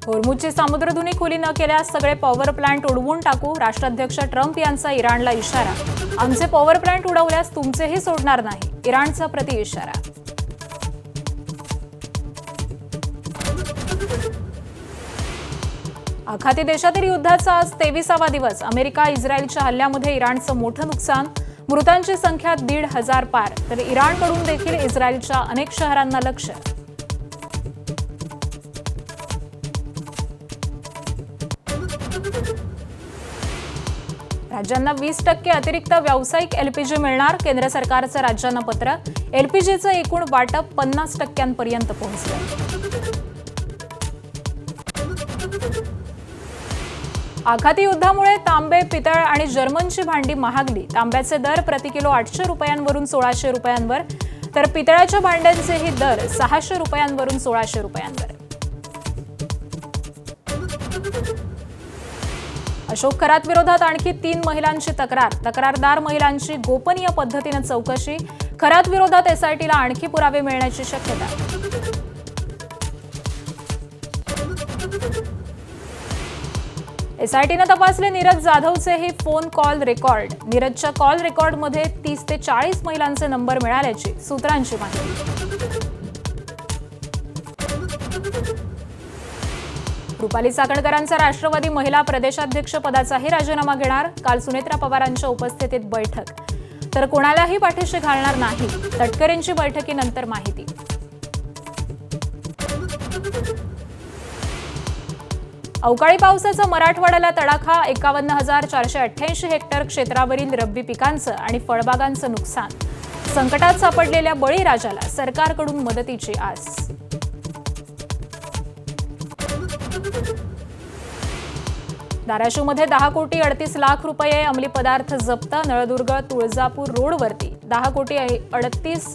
होर्मुझची सामुद्रधुनी खुली न केल्यास सगळे पॉवर प्लांट उडवून टाकू, राष्ट्राध्यक्ष ट्रम्प यांचा इराणला इशारा. आमचे पॉवर प्लांट उडवल्यास तुमचेही सोडणार नाही, इराणचा प्रति इशारा. आखाती देशातील युद्धाचा आज 23वा दिवस. अमेरिका इस्रायलच्या हल्ल्यामध्ये इराणचं मोठं नुकसान, मृतांची संख्या 1,500 पार. तर इराणकडून देखील इस्रायलच्या अनेक शहरांना लक्ष्य. राज्यांना 20% अतिरिक्त व्यावसायिक एलपीजी मिळणार, केंद्र सरकारचं राज्यांना पत्र. एलपीजीचं एकूण वाटप 50% पोहोचलं. आखाती युद्धामुळे तांबे, पितळ आणि जर्मनची भांडी महागली. तांब्याचे दर प्रति किलो 800 रुपयांवरून 1600 रुपयांवर, तर पितळाच्या भांड्यांचेही दर 600 रुपयांवरून 1600 रुपयांवर. अशोक खरात विरोधात आणखी 3 महिलांची तक्रार. तक्रारदार महिलांची गोपनीय पद्धतीने चौकशी. खरात विरोधात एसआयटीला आणखी पुरावे मिळण्याची शक्यता. एसआयटीने तपासले नीरज जाधवचेही फोन कॉल रेकॉर्ड. नीरजच्या कॉल रेकॉर्डमध्ये 30 ते 40 महिलांचे नंबर मिळाल्याची सूत्रांची माहिती. रुपाली चाकणकरांचा राष्ट्रवादी महिला प्रदेशाध्यक्ष पदाचाही राजीनामा घेणार. काल सुनेत्रा पवारांच्या उपस्थितीत बैठक. तर कोणालाही पाठीशी घालणार नाही, तटकरेंची बैठकीनंतर माहिती. अवकाळी पावसाचा मराठवाड्याला तडाखा. 51,488 हेक्टर क्षेत्रावरील रब्बी पिकांचं आणि फळबागांचं नुकसान. संकटात सापडलेल्या बळीराजाला सरकारकडून मदतीची आस. धाराशिवमध्ये 10 कोटी 38 लाख रुपये अंमली पदार्थ जप्त. नळदुर्ग तुळजापूर रोडवरती 10 कोटी 38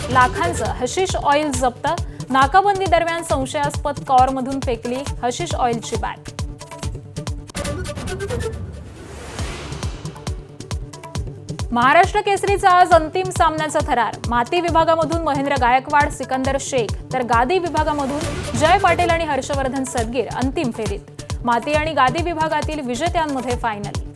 लाखांचं हशीश ऑइल जप्त. नाकाबंदी दरम्यान संशयास्पद कॉरमधून फेकली हशीश ऑइलची बॅग. महाराष्ट्र केसरीचा आज अंतिम सामन्याचा थरार. माती विभागामधून महेंद्र गायकवाड, सिकंदर शेख, तर गादी विभागामधून जय पाटील आणि हर्षवर्धन सदगीर अंतिम फेरीत. माती आणि गादी विभागातील विजेत्यांमध्ये फायनल.